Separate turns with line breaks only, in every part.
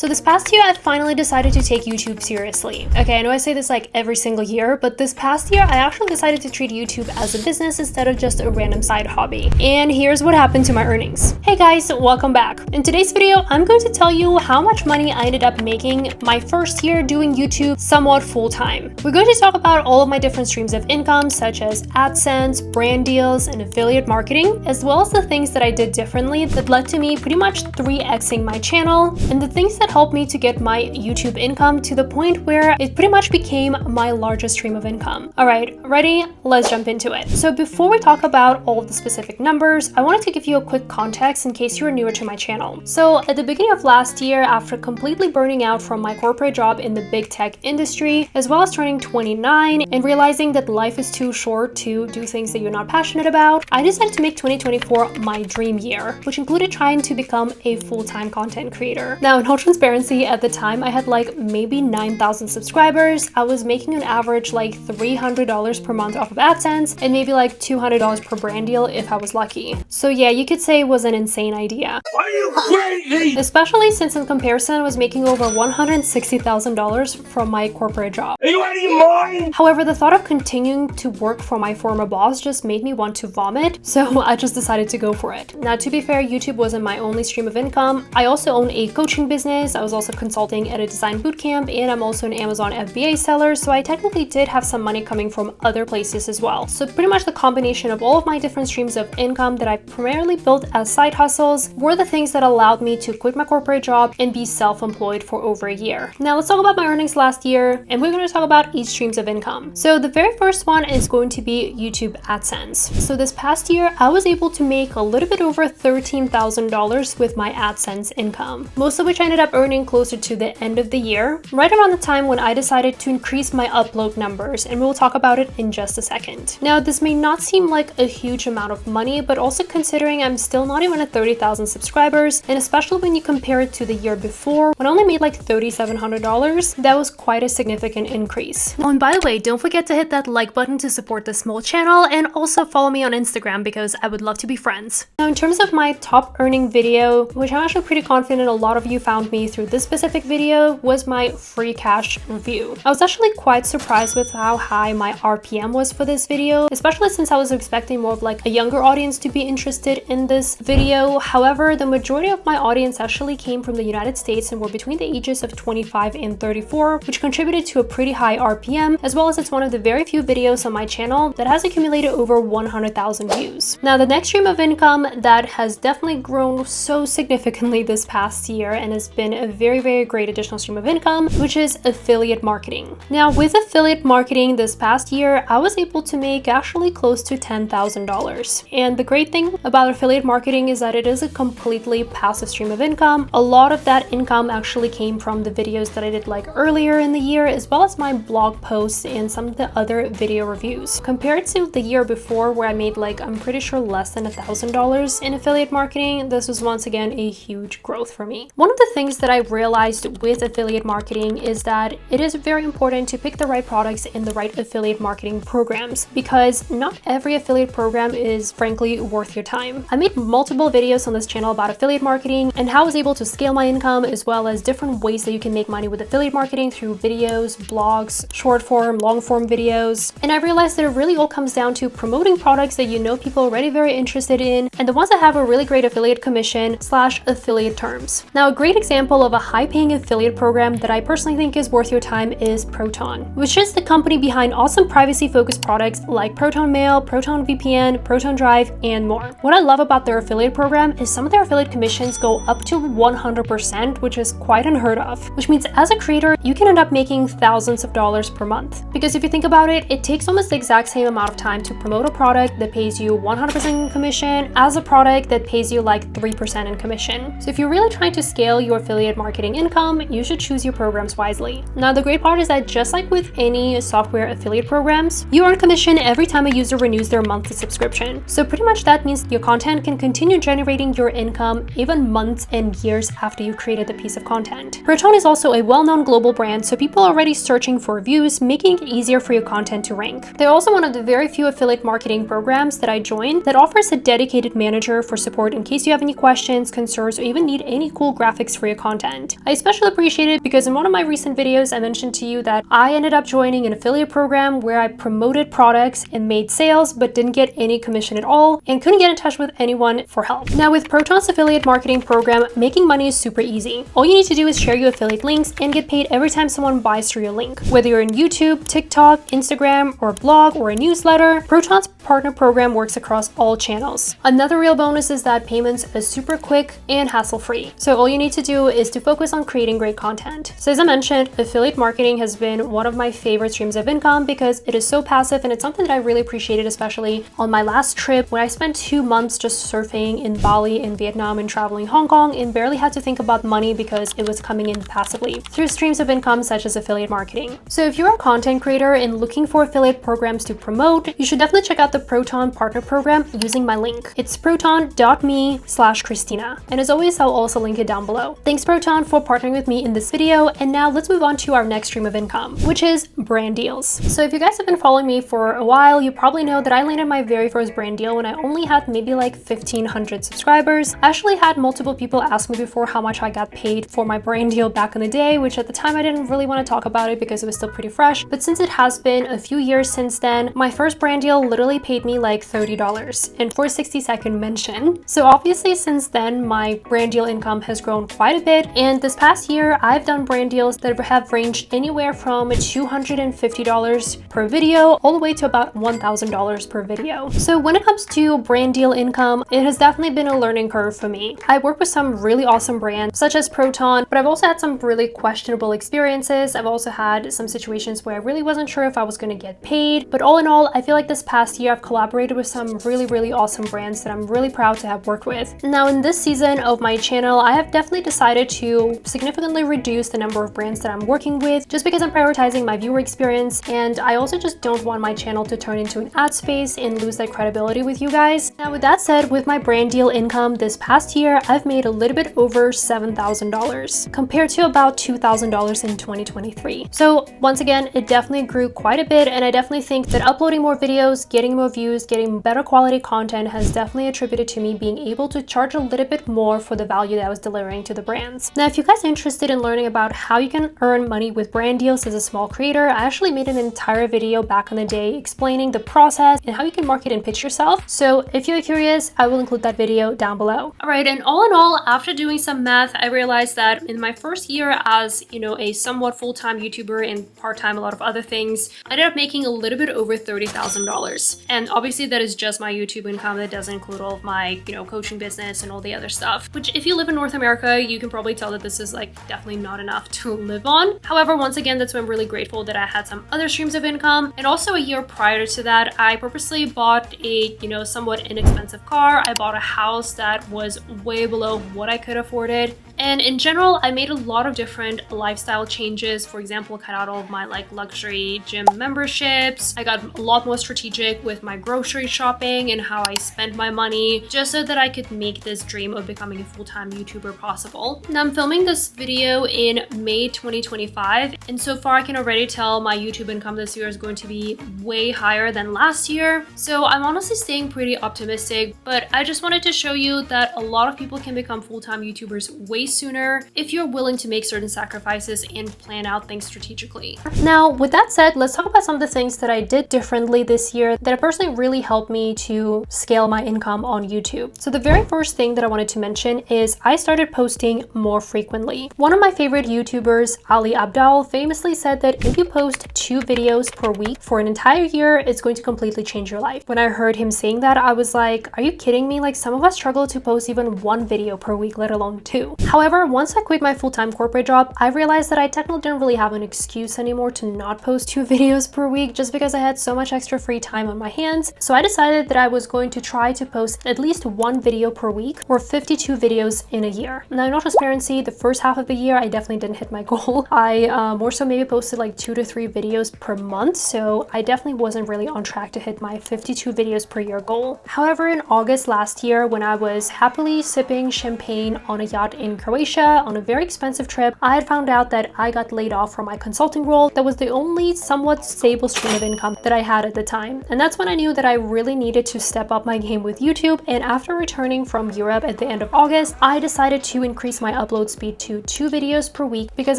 So this past year, I finally decided to take YouTube seriously. Okay, I know I say this like every single year, but this past year, I actually decided to treat YouTube as a business instead of just a random side hobby. And here's what happened to my earnings. Hey guys, welcome back. In today's video, I'm going to tell you how much money I ended up making my first year doing YouTube somewhat full-time. We're going to talk about all of my different streams of income, such as AdSense, brand deals, and affiliate marketing, as well as the things that I did differently that led to me pretty much 3xing my channel, and the things that helped me to get my YouTube income to the point where it pretty much became my largest stream of income. All right, ready? Let's jump into it. So before we talk about all of the specific numbers, I wanted to give you a quick context in case you are newer to my channel. So at the beginning of last year, after completely burning out from my corporate job in the big tech industry, as well as turning 29 and realizing that life is too short to do things that you're not passionate about, I decided to make 2024 my dream year, which included trying to become a full-time content creator. Now, in all transparency, at the time, I had like maybe 9,000 subscribers. I was making an average like $300 per month off of AdSense and maybe like $200 per brand deal if I was lucky. So yeah, you could say it was an insane idea.
Are you crazy?
Especially since in comparison, I was making over $160,000 from my corporate job.
Are you out of your mind?
However, the thought of continuing to work for my former boss just made me want to vomit, so I just decided to go for it. Now, to be fair, YouTube wasn't my only stream of income. I also own a coaching business. I was also consulting at a design bootcamp, and I'm also an Amazon FBA seller, so I technically did have some money coming from other places as well. So pretty much the combination of all of my different streams of income that I primarily built as side hustles were the things that allowed me to quit my corporate job and be self-employed for over a year. Now let's talk about my earnings last year, and we're going to talk about each streams of income. So the very first one is going to be YouTube AdSense. So this past year, I was able to make a little bit over $13,000 with my AdSense income, most of which I ended up earning closer to the end of the year, right around the time when I decided to increase my upload numbers, and we'll talk about it in just a second. Now, this may not seem like a huge amount of money, but also considering I'm still not even at 30,000 subscribers, and especially when you compare it to the year before, when I only made like $3,700, that was quite a significant increase. Oh, and by the way, don't forget to hit that like button to support this small channel, and also follow me on Instagram because I would love to be friends. Now, in terms of my top earning video, which I'm actually pretty confident a lot of you found me through this specific video, was my free cash review. I was actually quite surprised with how high my RPM was for this video, especially since I was expecting more of like a younger audience to be interested in this video. However, the majority of my audience actually came from the United States and were between the ages of 25 and 34, which contributed to a pretty high RPM, as well as it's one of the very few videos on my channel that has accumulated over 100,000 views. Now, the next stream of income that has definitely grown so significantly this past year and has been a very great additional stream of income, which is affiliate marketing. Now, with affiliate marketing this past year, I was able to make actually close to $10,000. And the great thing about affiliate marketing is that it is a completely passive stream of income. A lot of that income actually came from the videos that I did like earlier in the year, as well as my blog posts and some of the other video reviews. Compared to the year before, where I made like, I'm pretty sure less than $1,000 in affiliate marketing, this was once again a huge growth for me. One of the things that I realized with affiliate marketing is that it is very important to pick the right products in the right affiliate marketing programs, because not every affiliate program is frankly worth your time. I made multiple videos on this channel about affiliate marketing and how I was able to scale my income, as well as different ways that you can make money with affiliate marketing through videos, blogs, short form, long form videos. And I realized that it really all comes down to promoting products that you know people are already very interested in, and the ones that have a really great affiliate commission / affiliate terms. Now, a great example of a high-paying affiliate program that I personally think is worth your time is Proton, which is the company behind awesome privacy-focused products like Proton Mail, Proton VPN, Proton Drive, and more. What I love about their affiliate program is some of their affiliate commissions go up to 100%, which is quite unheard of, which means as a creator, you can end up making thousands of dollars per month. Because if you think about it, it takes almost the exact same amount of time to promote a product that pays you 100% in commission as a product that pays you like 3% in commission. So if you're really trying to scale your affiliate marketing income, you should choose your programs wisely. Now, the great part is that just like with any software affiliate programs, you earn commission every time a user renews their monthly subscription. So pretty much that means your content can continue generating your income even months and years after you created the piece of content. Proton is also a well-known global brand, so people are already searching for reviews, making it easier for your content to rank. They're also one of the very few affiliate marketing programs that I joined that offers a dedicated manager for support in case you have any questions, concerns, or even need any cool graphics for your content. content. I especially appreciate it because in one of my recent videos, I mentioned to you that I ended up joining an affiliate program where I promoted products and made sales, but didn't get any commission at all and couldn't get in touch with anyone for help. Now with Proton's affiliate marketing program, making money is super easy. All you need to do is share your affiliate links and get paid every time someone buys through your link. Whether you're in YouTube, TikTok, Instagram, or a blog, or a newsletter, Proton's partner program works across all channels. Another real bonus is that payments is super quick and hassle-free. So all you need to do is to focus on creating great content. So as I mentioned, affiliate marketing has been one of my favorite streams of income because it is so passive and it's something that I really appreciated, especially on my last trip when I spent 2 months just surfing in Bali and Vietnam and traveling Hong Kong and barely had to think about money because it was coming in passively through streams of income such as affiliate marketing. So if you're a content creator and looking for affiliate programs to promote, you should definitely check out the Proton partner program using my link. It's proton.me/Christina. And as always, I'll also link it down below. Thanks Proton for partnering with me in this video. And now let's move on to our next stream of income, which is brand deals. So if you guys have been following me for a while, you probably know that I landed my very first brand deal when I only had maybe like 1,500 subscribers. I actually had multiple people ask me before how much I got paid for my brand deal back in the day, which at the time I didn't really want to talk about it because it was still pretty fresh. But since it has been a few years since then, my first brand deal literally paid me like $30 and for a 60-second mention. So obviously since then, my brand deal income has grown quite a bit. And this past year, I've done brand deals that have ranged anywhere from $250 per video all the way to about $1,000 per video. So when it comes to brand deal income, it has definitely been a learning curve for me. I work with some really awesome brands such as Proton, but I've also had some really questionable experiences. I've also had some situations where I really wasn't sure if I was going to get paid. But all in all, I feel like this past year I've collaborated with some really awesome brands that I'm really proud to have worked with. Now in this season of my channel, I have definitely decided to significantly reduce the number of brands that I'm working with just because I'm prioritizing my viewer experience, and I also just don't want my channel to turn into an ad space and lose that credibility with you guys. Now with that said, with my brand deal income this past year, I've made a little bit over $7,000 compared to about $2,000 in 2023. So once again, it definitely grew quite a bit, and I definitely think that uploading more videos, getting more views, getting better quality content has definitely attributed to me being able to charge a little bit more for the value that I was delivering to the brands. Now, if you guys are interested in learning about how you can earn money with brand deals as a small creator, I actually made an entire video back in the day explaining the process and how you can market and pitch yourself. So if you're curious, I will include that video down below. All right, and all in all, after doing some math, I realized that in my first year as, a somewhat full-time YouTuber and part-time a lot of other things, I ended up making a little bit over $30,000. And obviously that is just my YouTube income. That doesn't include all of my, coaching business and all the other stuff, which if you live in North America, you can probably tell that this is like definitely not enough to live on. However, once again, that's why I'm really grateful that I had some other streams of income. And also a year prior to that, I purposely bought a, somewhat inexpensive car. I bought a house that was way below what I could afford it. And in general, I made a lot of different lifestyle changes. For example, cut out all of my luxury gym memberships. I got a lot more strategic with my grocery shopping and how I spent my money just so that I could make this dream of becoming a full-time YouTuber possible. Now I'm filming this video in May 2025. And so far I can already tell my YouTube income this year is going to be way higher than last year. So I'm honestly staying pretty optimistic, but I just wanted to show you that a lot of people can become full-time YouTubers way sooner if you're willing to make certain sacrifices and plan out things strategically. Now, with that said, let's talk about some of the things that I did differently this year that personally really helped me to scale my income on YouTube. So the very first thing that I wanted to mention is I started posting more frequently. One of my favorite YouTubers, Ali Abdaal, famously said that if you post 2 videos per week for an entire year, it's going to completely change your life. When I heard him saying that, I was like, are you kidding me? Like, some of us struggle to post even 1 video per week, let alone 2. However, once I quit my full-time corporate job, I realized that I technically didn't really have an excuse anymore to not post 2 videos per week just because I had so much extra free time on my hands. So I decided that I was going to try to post at least 1 video per week or 52 videos in a year. Now, in all transparency, the first half of the year, I definitely didn't hit my goal. I more so maybe posted like 2 to 3 videos per month. So I definitely wasn't really on track to hit my 52 videos per year goal. However, in August last year, when I was happily sipping champagne on a yacht in Korea, Croatia on a very expensive trip, I had found out that I got laid off from my consulting role. That was the only somewhat stable stream of income that I had at the time. And that's when I knew that I really needed to step up my game with YouTube. And after returning from Europe at the end of August, I decided to increase my upload speed to 2 videos per week, because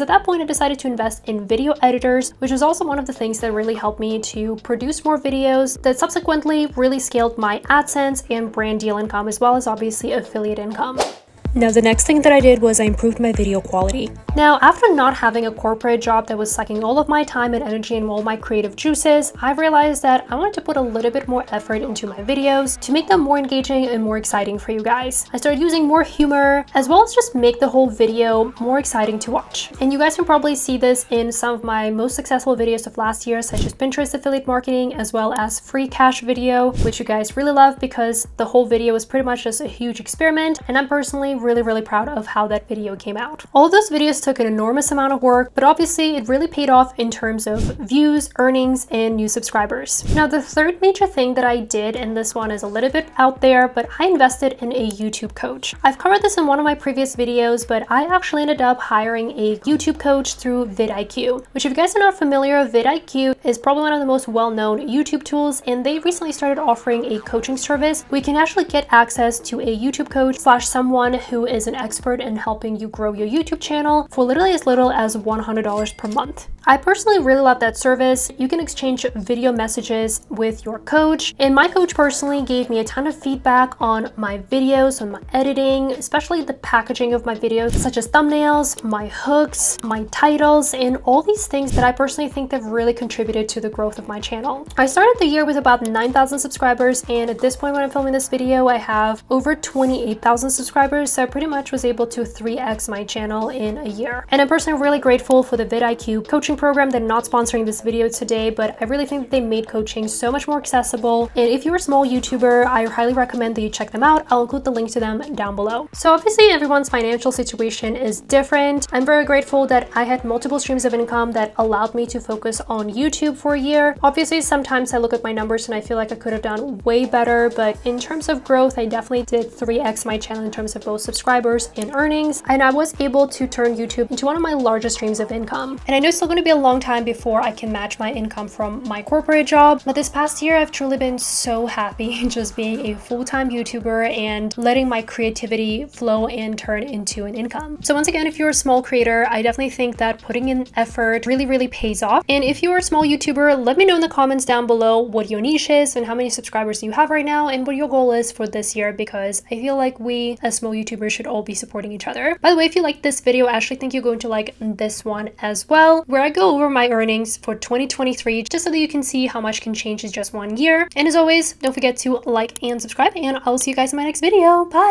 at that point I decided to invest in video editors, which was also one of the things that really helped me to produce more videos that subsequently really scaled my AdSense and brand deal income, as well as obviously affiliate income. Now, the next thing that I did was I improved my video quality. Now, after not having a corporate job that was sucking all of my time and energy and all my creative juices, I realized that I wanted to put a little bit more effort into my videos to make them more engaging and more exciting for you guys. I started using more humor, as well as just make the whole video more exciting to watch. And you guys can probably see this in some of my most successful videos of last year, such as Pinterest affiliate marketing, as well as free cash video, which you guys really love because the whole video was pretty much just a huge experiment. And I'm personally really proud of how that video came out. All of those videos took an enormous amount of work, but obviously it really paid off in terms of views, earnings, and new subscribers. Now, the third major thing that I did, and this one is a little bit out there, but I invested in a YouTube coach. I've covered this in one of my previous videos, but I actually ended up hiring a YouTube coach through vidIQ, which, if you guys are not familiar, vidIQ is probably one of the most well-known YouTube tools, and they recently started offering a coaching service. We can actually get access to a YouTube coach / someone who is an expert in helping you grow your YouTube channel for literally as little as $100 per month. I personally really love that service. You can exchange video messages with your coach, and my coach personally gave me a ton of feedback on my videos, on my editing, especially the packaging of my videos, such as thumbnails, my hooks, my titles, and all these things that I personally think have really contributed to the growth of my channel. I started the year with about 9,000 subscribers, and at this point when I'm filming this video, I have over 28,000 subscribers, so I pretty much was able to 3x my channel in a year. And I'm personally really grateful for the vidIQ coaching program. They're not sponsoring this video today, but I really think that they made coaching so much more accessible. And if you're a small YouTuber, I highly recommend that you check them out. I'll include the link to them down below. So obviously everyone's financial situation is different. I'm very grateful that I had multiple streams of income that allowed me to focus on YouTube for a year. Obviously, sometimes I look at my numbers and I feel like I could have done way better, but in terms of growth, I definitely did 3x my channel in terms of both subscribers and earnings, and I was able to turn YouTube into one of my largest streams of income. And I know it's still going to be a long time before I can match my income from my corporate job, but this past year I've truly been so happy just being a full-time YouTuber and letting my creativity flow and turn into an income. So once again, if you're a small creator, I definitely think that putting in effort really pays off. And if you're a small YouTuber, let me know in the comments down below what your niche is and how many subscribers you have right now and what your goal is for this year, because I feel like we as small YouTubers should all be supporting each other. By the way, if you like this video, I actually think you're going to like this one as well, where I go over my earnings for 2023, just so that you can see how much can change in just one year. And as always, don't forget to like and subscribe, and I'll see you guys in my next video. Bye!